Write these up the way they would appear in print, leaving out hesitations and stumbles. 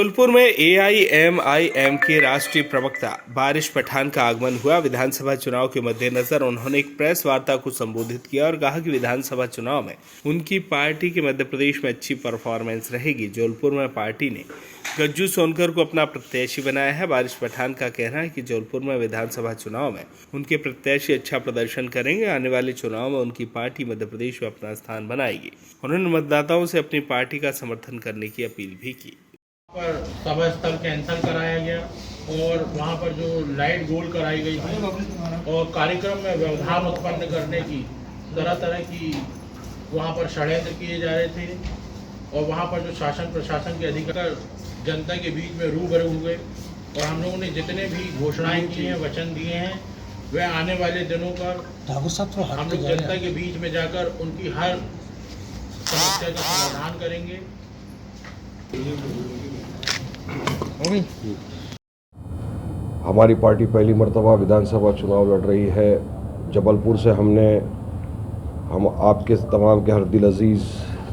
जबलपुर में एआईएमआईएम के राष्ट्रीय प्रवक्ता बारिश पठान का आगमन हुआ। विधानसभा चुनाव के मद्देनजर उन्होंने एक प्रेस वार्ता को संबोधित किया और कहा कि विधानसभा चुनाव में उनकी पार्टी की मध्य प्रदेश में अच्छी परफॉर्मेंस रहेगी। जबलपुर में पार्टी ने गज्जू सोनकर को अपना प्रत्याशी बनाया है। बारिश पठान का कहना है कि जबलपुर में विधानसभा चुनाव में उनके प्रत्याशी अच्छा प्रदर्शन करेंगे। आने वाले चुनाव में उनकी पार्टी मध्य प्रदेश में अपना स्थान बनाएगी। उन्होंने मतदाताओं से अपनी पार्टी का समर्थन करने की अपील भी की। पर सभा स्थल कैंसिल कराया गया और वहाँ पर जो लाइट गोल कराई गई थी और कार्यक्रम में व्यवधान उत्पन्न करने की तरह तरह की वहाँ पर षड्यंत्र किए जा रहे थे और वहाँ पर जो शासन प्रशासन के अधिकारी जनता के बीच में रूबरू हुए और हम लोगों ने जितने भी घोषणाएं की हैं, वचन दिए हैं, वह आने वाले दिनों पर हम लोग जनता के बीच में जाकर उनकी हर समस्या का समाधान करेंगे। हमारी पार्टी पहली मर्तबा विधानसभा चुनाव लड़ रही है। जबलपुर से हम आपके तमाम के हरदिल अजीज़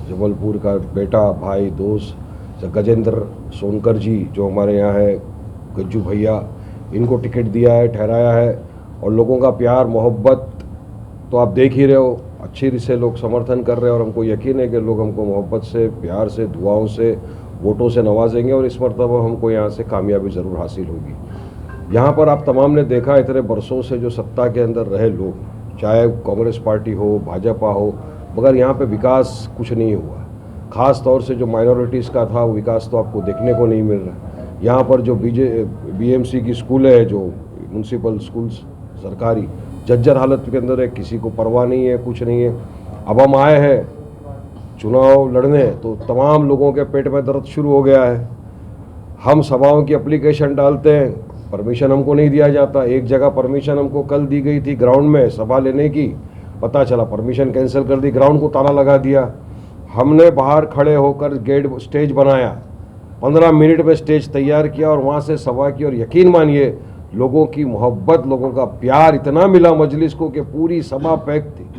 जबलपुर का बेटा, भाई, दोस्त गजेंद्र सोनकर जी जो हमारे यहाँ है, गज्जू भैया, इनको टिकट दिया है, ठहराया है और लोगों का प्यार मोहब्बत तो आप देख ही रहे हो। अच्छी से लोग समर्थन कर रहे हैं और हमको यकीन है कि लोग हमको मोहब्बत से, प्यार से, दुआओं से, वोटों से नवाजेंगे और इस मरतबा हमको यहाँ से कामयाबी ज़रूर हासिल होगी। यहाँ पर आप तमाम ने देखा, इतने बरसों से जो सत्ता के अंदर रहे लोग, चाहे कांग्रेस पार्टी हो, भाजपा हो, मगर यहाँ पे विकास कुछ नहीं हुआ। ख़ास तौर से जो माइनॉरिटीज़ का था वो विकास तो आपको देखने को नहीं मिल रहा। यहाँ पर जो बीएमसी की स्कूलें हैं, जो म्यूनसिपल स्कूल्स सरकारी, जर्जर हालत के अंदर है, किसी को परवाह नहीं है, कुछ नहीं है। अब हम आए हैं चुनाव लड़ने तो तमाम लोगों के पेट में दर्द शुरू हो गया है। हम सभाओं की एप्लीकेशन डालते हैं, परमिशन हमको नहीं दिया जाता। एक जगह परमिशन हमको कल दी गई थी ग्राउंड में सभा लेने की, पता चला परमिशन कैंसिल कर दी, ग्राउंड को ताला लगा दिया। हमने बाहर खड़े होकर स्टेज बनाया, 15 मिनट में स्टेज तैयार किया और वहाँ से सभा की और यकीन मानिए लोगों की मोहब्बत, लोगों का प्यार इतना मिला मजलिस को कि पूरी सभा पैक थी।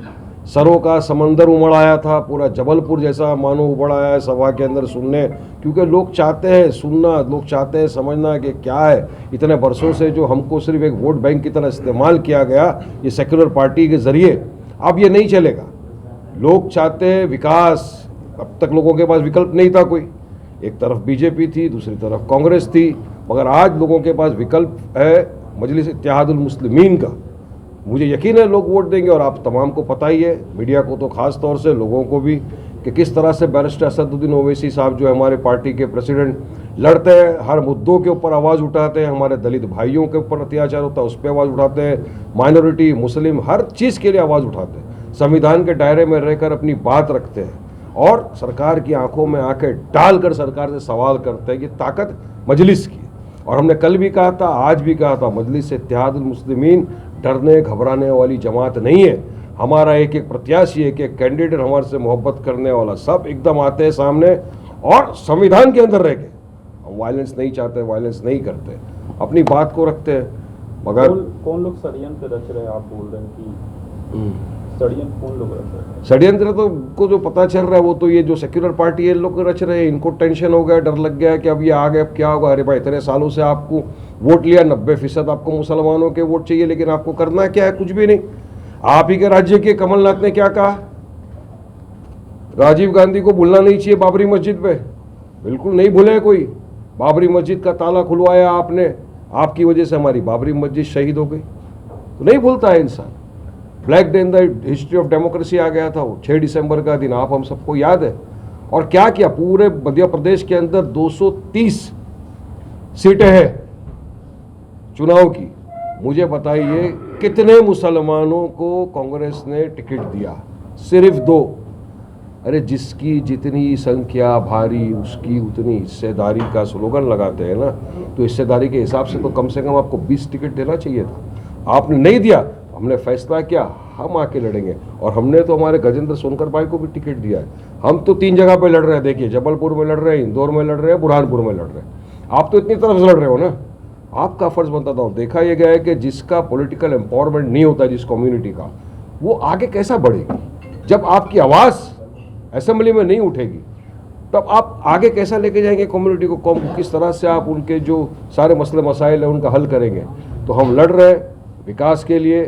सरों का समंदर उमड़ आया था, पूरा जबलपुर जैसा मानो उमड़ आया है सभा के अंदर सुनने, क्योंकि लोग चाहते हैं सुनना, लोग चाहते हैं समझना कि क्या है। इतने बरसों से जो हमको सिर्फ एक वोट बैंक की तरह इस्तेमाल किया गया ये सेक्युलर पार्टी के ज़रिए, अब ये नहीं चलेगा। लोग चाहते हैं विकास। अब तक लोगों के पास विकल्प नहीं था कोई, एक तरफ बीजेपी थी, दूसरी तरफ कांग्रेस थी, मगर आज लोगों के पास विकल्प है मजलिस इत्तेहादुल मुस्लिमीन का। मुझे यकीन है लोग वोट देंगे और आप तमाम को पता ही है, मीडिया को तो ख़ास तौर से, लोगों को भी, कि किस तरह से बैरिस्टर असदुद्दीन ओवैसी साहब जो है हमारे पार्टी के प्रेसिडेंट, लड़ते हैं, हर मुद्दों के ऊपर आवाज़ उठाते हैं। हमारे दलित भाइयों के ऊपर अत्याचार होता है उस पर आवाज़ उठाते हैं, माइनॉरिटी, मुस्लिम, हर चीज़ के लिए आवाज़ उठाते हैं, संविधान के दायरे में रहकर अपनी बात रखते हैं और सरकार की आंखों में आंखें डालकर सरकार से सवाल करते हैं कि ताकत मजलिस की। और हमने कल भी कहा था, आज भी कहा था, मजलिस इत्तेहादुल मुस्लिमीन डरने घबराने वाली जमात नहीं है। हमारा एक एक प्रत्याशी, एक एक कैंडिडेट हमारे से मोहब्बत करने वाला, सब एकदम आते हैं सामने और संविधान के अंदर रह के हम वायलेंस नहीं चाहते, वायलेंस नहीं करते, अपनी बात को रखते हैं। मगर कौन लोग षड्यंत्र रच रहे हैं? आप बोल रहे हैं कि षड्यंत्र कौन लोग रच रहे हैं? षड्यंत्र तो को जो पता चल रहा है वो तो ये जो सेक्युलर पार्टी है लोग रच रहे हैं। इनको टेंशन हो गया, डर लग गया कि अब ये आ गए, अब क्या होगा। अरे भाई, इतने सालों से आपको वोट लिया, 90% आपको मुसलमानों के वोट चाहिए, लेकिन आपको करना क्या है? कुछ भी नहीं। आप ही के राज्य के कमलनाथ ने क्या कहा? राजीव गांधी को भूलना नहीं चाहिए बाबरी मस्जिद पे, बिल्कुल नहीं भूले कोई। बाबरी मस्जिद का ताला खुलवाया आपने, आपकी वजह से हमारी बाबरी मस्जिद शहीद हो गई, तो नहीं भूलता है इंसान। Black day in the history of democracy आ गया था वो 6 दिसंबर का दिन, आप हम सबको याद है। और क्या किया? पूरे मध्य प्रदेश के अंदर 230 सीटें हैं चुनाव की। मुझे बताइए कितने मुसलमानों को कांग्रेस ने टिकट दिया? सिर्फ 2। अरे जिसकी जितनी संख्या भारी उसकी उतनी हिस्सेदारी का स्लोगन लगाते हैं ना, तो हिस्सेदारी के हिसाब से तो कम आपको 20 टिकट देना चाहिए था। आपने नहीं दिया, हमने फैसला किया हम आके लड़ेंगे और हमने तो हमारे गजेंद्र सोनकर भाई को भी टिकट दिया है। हम तो 3 जगह पे लड़ रहे हैं, देखिए, जबलपुर में लड़ रहे हैं, इंदौर में लड़ रहे हैं, बुरहानपुर में लड़ रहे हैं। आप तो इतनी तरफ से लड़ रहे हो ना, आपका फर्ज बनता था। देखा यह गया है कि जिसका पॉलिटिकल एम्पावरमेंट नहीं होता, जिस कम्युनिटी का, वो आगे कैसा बढ़ेगी जब आपकी आवाज़ असेंबली में नहीं उठेगी। तब आप आगे कैसा लेके जाएंगे कम्युनिटी को, कौम को किस तरह से आप उनके जो सारे मसले मसाइल हैं उनका हल करेंगे। तो हम लड़ रहे हैं विकास के लिए,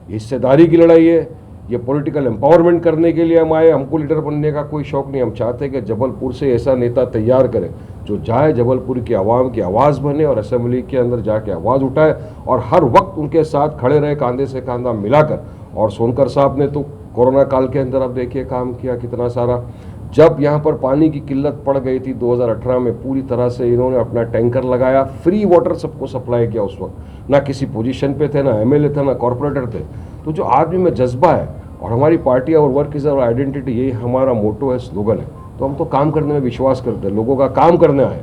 हिस्सेदारी की लड़ाई है, ये पॉलिटिकल एम्पावरमेंट करने के लिए हम आए। हमको लीडर बनने का कोई शौक नहीं, हम चाहते हैं कि जबलपुर से ऐसा नेता तैयार करें जो जाए जबलपुर की आवाम की आवाज़ बने और असेंबली के अंदर जाके आवाज़ उठाए और हर वक्त उनके साथ खड़े रहे कंधे से कंधा मिलाकर। और सोनकर साहब ने तो कोरोना काल के अंदर आप देखिए काम किया कितना सारा। जब यहाँ पर पानी की किल्लत पड़ गई थी 2018 में, पूरी तरह से इन्होंने अपना टैंकर लगाया, फ्री वाटर सबको सप्लाई किया। उस वक्त ना किसी पोजीशन पे थे, ना एमएलए थे, ना कॉरपोरेटर थे। तो जो आदमी में जज्बा है और हमारी पार्टी और वर्क इज आवर आइडेंटिटी, यही हमारा मोटो है, स्लोगन है। तो हम तो काम करने में विश्वास करते हैं, लोगों का काम करने आए,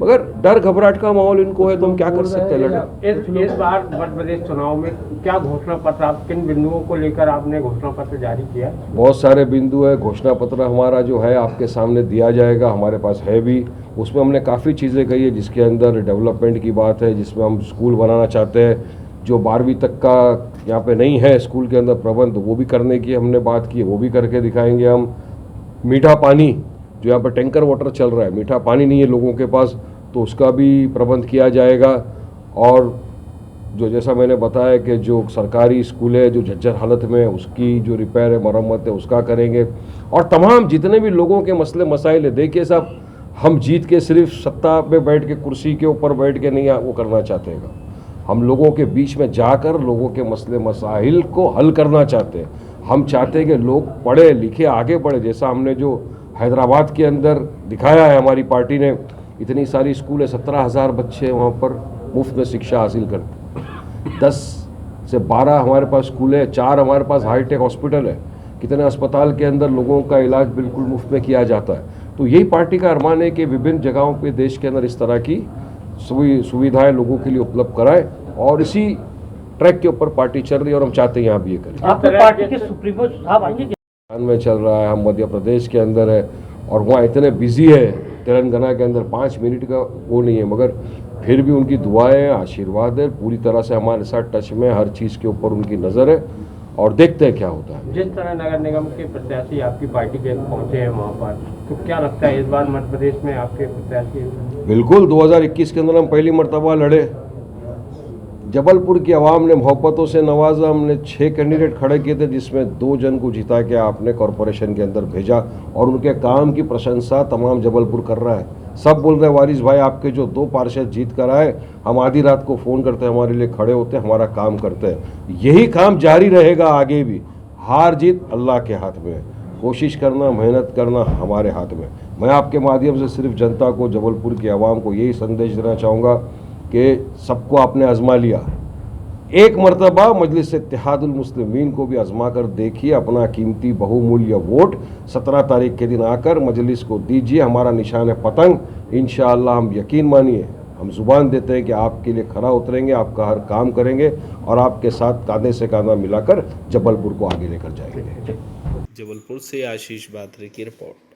मगर डर घबराहट का माहौल इनको है तो हम क्या कर सकते हैं। इस बार मध्य प्रदेश चुनाव में क्या घोषणा पत्र, आप किन बिंदुओं को लेकर आपने घोषणा पत्र जारी किया? बहुत सारे बिंदु है। घोषणा पत्र हमारा जो है आपके सामने दिया जाएगा, हमारे पास है भी। उसमें हमने काफ़ी चीज़ें कही है, जिसके अंदर डेवलपमेंट की बात है, जिसमें हम स्कूल बनाना चाहते हैं। जो 12वीं तक का यहाँ पे नहीं है स्कूल के अंदर प्रबंध, वो भी करने की हमने बात की है, वो भी करके दिखाएंगे हम। मीठा पानी जो यहाँ पर टैंकर वाटर चल रहा है, मीठा पानी नहीं है लोगों के पास, तो उसका भी प्रबंध किया जाएगा। और जो जैसा मैंने बताया कि जो सरकारी स्कूल है जो जर्जर हालत में है, उसकी जो रिपेयर है, मरम्मत है, उसका करेंगे। और तमाम जितने भी लोगों के मसले मसाइल है, देखिए साहब, हम जीत के सिर्फ सत्ता पे बैठ के, कुर्सी के ऊपर बैठ के नहीं वो करना चाहते हैं। हम लोगों के बीच में जाकर लोगों के मसले मसाइल को हल करना चाहते हैं। हम चाहते हैं कि लोग पढ़े लिखे आगे बढ़े, जैसा हमने जो हैदराबाद के अंदर दिखाया है हमारी पार्टी ने। इतनी सारी स्कूल है, 17,000 बच्चे वहाँ पर मुफ्त में शिक्षा हासिल करते। 10 से 12 हमारे पास स्कूल है, 4 हमारे पास हाईटेक हॉस्पिटल है। कितने अस्पताल के अंदर लोगों का इलाज बिल्कुल मुफ्त में किया जाता है। तो यही पार्टी का अरमान है कि विभिन्न जगहों पे देश के अंदर इस तरह की सुविधाएं लोगों के लिए उपलब्ध कराए, और इसी ट्रैक के ऊपर पार्टी चल रही है और हम चाहते हैं यहाँ भी ये करें। आपकी पार्टी के सुप्रीमो साहब आएंगे? में चल रहा है, हम मध्य प्रदेश के अंदर है और वहाँ इतने बिजी है, तेलंगाना के अंदर 5 मिनट का वो नहीं है, मगर फिर भी उनकी दुआएं, आशीर्वाद है, पूरी तरह से हमारे साथ टच में, हर चीज़ के ऊपर उनकी नज़र है और देखते हैं क्या होता है। जिस तरह नगर निगम के प्रत्याशी आपकी पार्टी के पहुंचे हैं वहाँ पर, तो क्या लगता है इस बार मध्य प्रदेश में आपके प्रत्याशी? बिल्कुल, 2021 के अंदर हम पहली मरतबा लड़े। जबलपुर की आवाम ने मोहब्बतों से नवाजा। हमने 6 कैंडिडेट खड़े किए थे, जिसमें 2 जन को जिता के आपने कॉरपोरेशन के अंदर भेजा और उनके काम की प्रशंसा तमाम जबलपुर कर रहा है। सब बोल रहे हैं वारिस भाई आपके जो 2 पार्षद जीत कर आए, हम आधी रात को फ़ोन करते हैं, हमारे लिए खड़े होते हैं, हमारा काम करते हैं। यही काम जारी रहेगा आगे भी। हार जीत अल्लाह के हाथ में है, कोशिश करना, मेहनत करना हमारे हाथ में। मैं आपके माध्यम से सिर्फ जनता को, जबलपुर की आवाम को यही संदेश देना चाहूँगा कि सबको आपने आजमा लिया, एक मरतबा मजलिस इत्तेहादुल मुस्लिमीन को भी आजमा कर देखिए। अपना कीमती बहुमूल्य वोट 17 तारीख के दिन आकर मजलिस को दीजिए। हमारा निशान है पतंग। इंशाअल्लाह हम यकीन मानिए, हम जुबान देते हैं कि आपके लिए खरा उतरेंगे, आपका हर काम करेंगे और आपके साथ कांधे से कांधा मिलाकर जबलपुर को आगे लेकर जाएंगे। जबलपुर से आशीष बात्रे की रिपोर्ट।